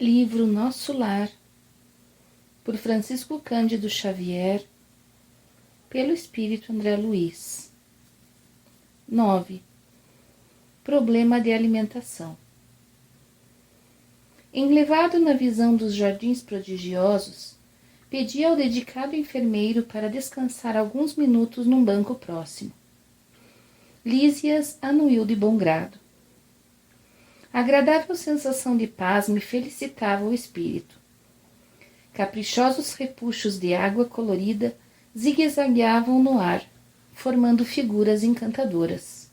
Livro Nosso Lar, por Francisco Cândido Xavier, pelo Espírito André Luiz. 9. Problema de alimentação. Enlevado na visão dos jardins prodigiosos, pedi ao dedicado enfermeiro para descansar alguns minutos num banco próximo. Lísias anuiu de bom grado. A agradável sensação de paz me felicitava o espírito. Caprichosos repuxos de água colorida zigue-zagueavam no ar, formando figuras encantadoras.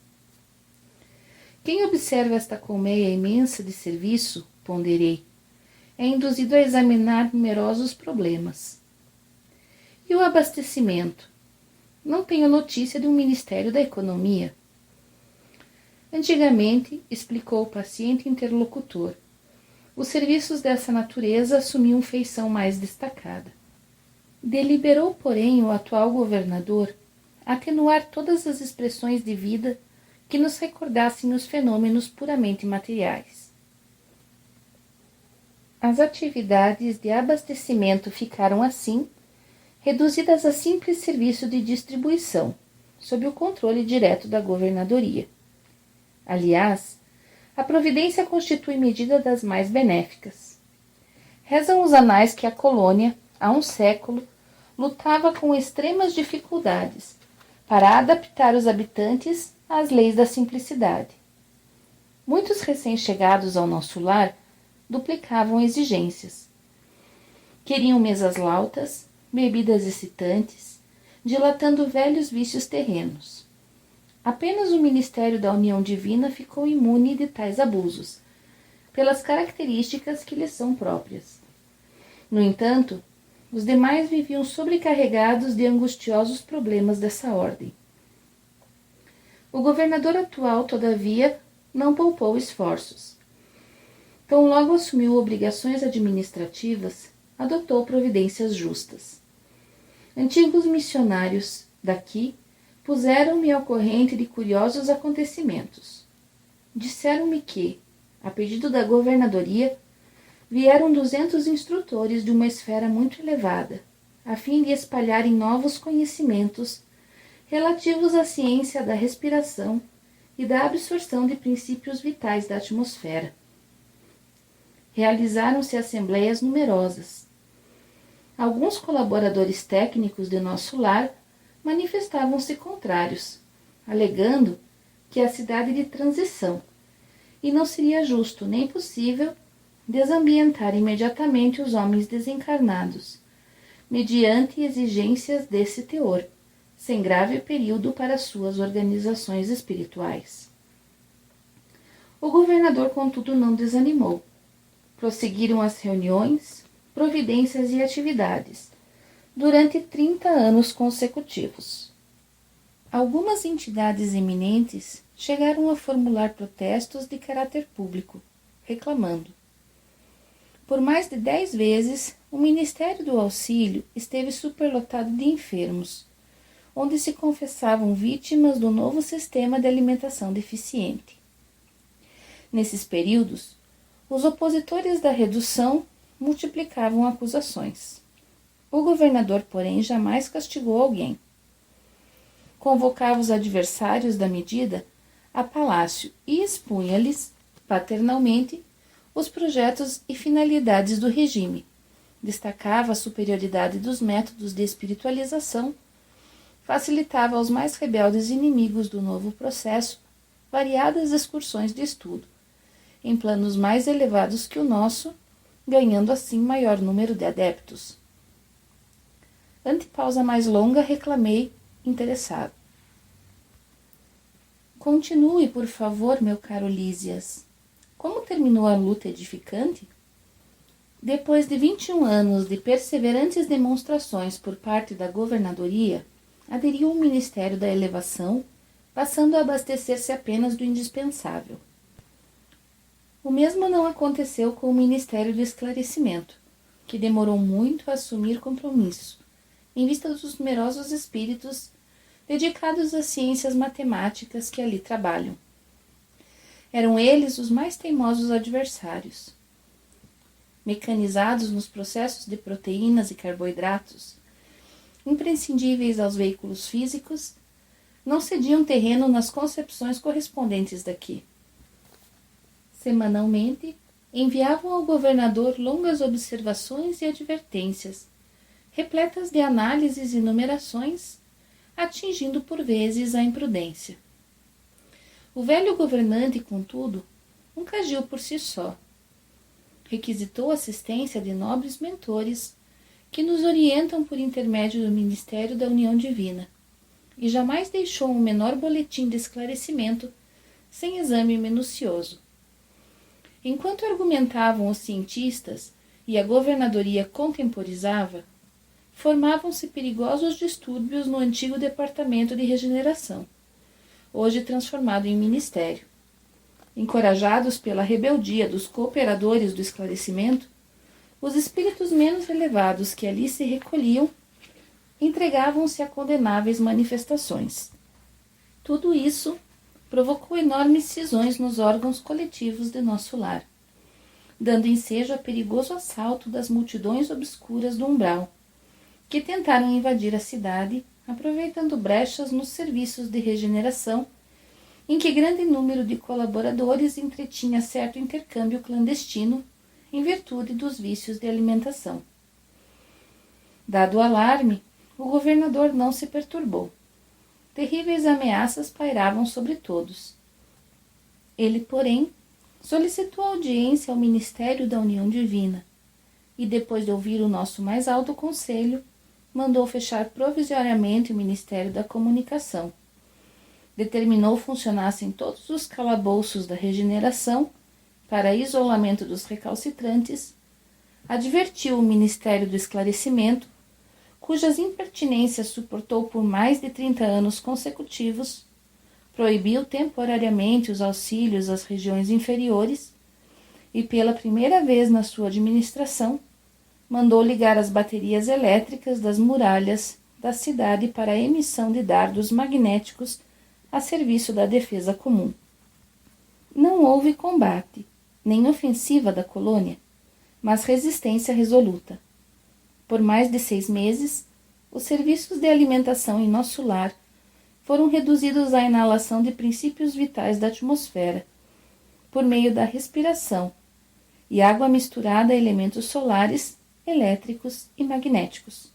Quem observa esta colmeia imensa de serviço, ponderei, é induzido a examinar numerosos problemas. E o abastecimento? Não tenho notícia de um Ministério da Economia. Antigamente, explicou o paciente interlocutor, os serviços dessa natureza assumiam feição mais destacada. Deliberou, porém, o atual governador atenuar todas as expressões de vida que nos recordassem os fenômenos puramente materiais. As atividades de abastecimento ficaram, assim, reduzidas a simples serviço de distribuição, sob o controle direto da governadoria. Aliás, a providência constitui medida das mais benéficas. Rezam os anais que a colônia, há um século, lutava com extremas dificuldades para adaptar os habitantes às leis da simplicidade. Muitos recém-chegados ao nosso lar duplicavam exigências. Queriam mesas lautas, bebidas excitantes, dilatando velhos vícios terrenos. Apenas o Ministério da União Divina ficou imune de tais abusos, pelas características que lhes são próprias. No entanto, os demais viviam sobrecarregados de angustiosos problemas dessa ordem. O governador atual, todavia, não poupou esforços. Tão logo assumiu obrigações administrativas, adotou providências justas. Antigos missionários daqui puseram-me ao corrente de curiosos acontecimentos. Disseram-me que, a pedido da governadoria, vieram 200 instrutores de uma esfera muito elevada, a fim de espalharem novos conhecimentos relativos à ciência da respiração e da absorção de princípios vitais da atmosfera. Realizaram-se assembleias numerosas. Alguns colaboradores técnicos de nosso lar manifestavam-se contrários, alegando que é a cidade de transição, e não seria justo nem possível desambientar imediatamente os homens desencarnados, mediante exigências desse teor, sem grave período para suas organizações espirituais. O governador, contudo, não desanimou. Prosseguiram as reuniões, providências e atividades, durante 30 anos consecutivos. Algumas entidades eminentes chegaram a formular protestos de caráter público, reclamando. Por mais de 10 vezes, o Ministério do Auxílio esteve superlotado de enfermos, onde se confessavam vítimas do novo sistema de alimentação deficiente. Nesses períodos, os opositores da redução multiplicavam acusações. O governador, porém, jamais castigou alguém. Convocava os adversários da medida a palácio e expunha-lhes, paternalmente, os projetos e finalidades do regime. Destacava a superioridade dos métodos de espiritualização, facilitava aos mais rebeldes inimigos do novo processo variadas excursões de estudo, em planos mais elevados que o nosso, ganhando assim maior número de adeptos. Ante pausa mais longa, reclamei, interessado. Continue, por favor, meu caro Lísias. Como terminou a luta edificante? Depois de 21 anos de perseverantes demonstrações por parte da governadoria, aderiu ao Ministério da Elevação, passando a abastecer-se apenas do indispensável. O mesmo não aconteceu com o Ministério do Esclarecimento, que demorou muito a assumir compromisso, em vista dos numerosos espíritos dedicados às ciências matemáticas que ali trabalham. Eram eles os mais teimosos adversários. mecanizados nos processos de proteínas e carboidratos, imprescindíveis aos veículos físicos, não cediam terreno nas concepções correspondentes daqui. Semanalmente, enviavam ao governador longas observações e advertências, repletas de análises e numerações, atingindo por vezes a imprudência. O velho governante, contudo, nunca agiu por si só. Requisitou assistência de nobres mentores que nos orientam por intermédio do Ministério da União Divina, e jamais deixou um menor boletim de esclarecimento sem exame minucioso. Enquanto argumentavam os cientistas e a governadoria contemporizava, formavam-se perigosos distúrbios no antigo Departamento de Regeneração, hoje transformado em ministério. Encorajados pela rebeldia dos cooperadores do esclarecimento, os espíritos menos elevados que ali se recolhiam entregavam-se a condenáveis manifestações. Tudo isso provocou enormes cisões nos órgãos coletivos de nosso lar, dando ensejo a perigoso assalto das multidões obscuras do umbral, que tentaram invadir a cidade, aproveitando brechas nos serviços de regeneração, em que grande número de colaboradores entretinha certo intercâmbio clandestino em virtude dos vícios de alimentação. Dado o alarme, o governador não se perturbou. Terríveis ameaças pairavam sobre todos. Ele, porém, solicitou audiência ao Ministério da União Divina e, depois de ouvir o nosso mais alto conselho, mandou fechar provisoriamente o Ministério da Comunicação. Determinou funcionassem todos os calabouços da regeneração para isolamento dos recalcitrantes, advertiu o Ministério do Esclarecimento, cujas impertinências suportou por mais de 30 anos consecutivos, proibiu temporariamente os auxílios às regiões inferiores e, pela primeira vez na sua administração, mandou ligar as baterias elétricas das muralhas da cidade para a emissão de dardos magnéticos a serviço da defesa comum. Não houve combate, nem ofensiva da colônia, mas resistência resoluta. Por mais de 6 meses, os serviços de alimentação em nosso lar foram reduzidos à inalação de princípios vitais da atmosfera, por meio da respiração, e água misturada a elementos solares, elétricos e magnéticos.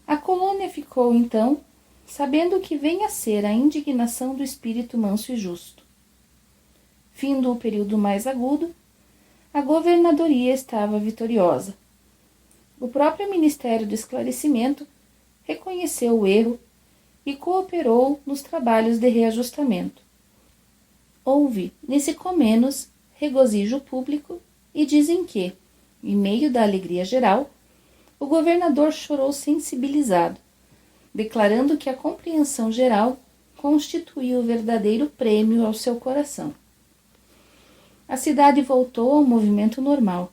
A colônia ficou, então, sabendo que vem a ser a indignação do espírito manso e justo. Findo o período mais agudo, a governadoria estava vitoriosa. O próprio Ministério do Esclarecimento reconheceu o erro e cooperou nos trabalhos de reajustamento. Houve, nesse comenos, regozijo público e dizem que, em meio da alegria geral, o governador chorou sensibilizado, declarando que a compreensão geral constituía o verdadeiro prêmio ao seu coração. A cidade voltou ao movimento normal.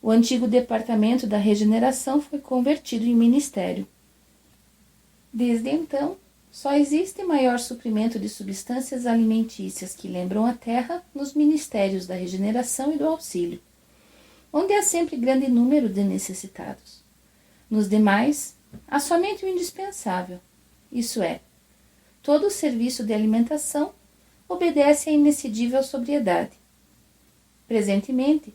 O antigo departamento da regeneração foi convertido em ministério. Desde então, só existe maior suprimento de substâncias alimentícias que lembram a terra nos ministérios da regeneração e do auxílio, onde há sempre grande número de necessitados. Nos demais, há somente o indispensável, isso é, todo o serviço de alimentação obedece à inexcedível sobriedade. Presentemente,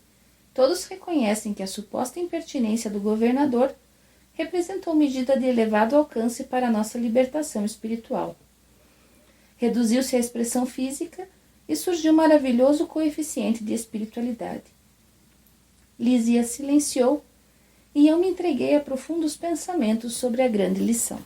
todos reconhecem que a suposta impertinência do governador representou medida de elevado alcance para a nossa libertação espiritual. Reduziu-se a expressão física e surgiu um maravilhoso coeficiente de espiritualidade. Lísia silenciou e eu me entreguei a profundos pensamentos sobre a grande lição.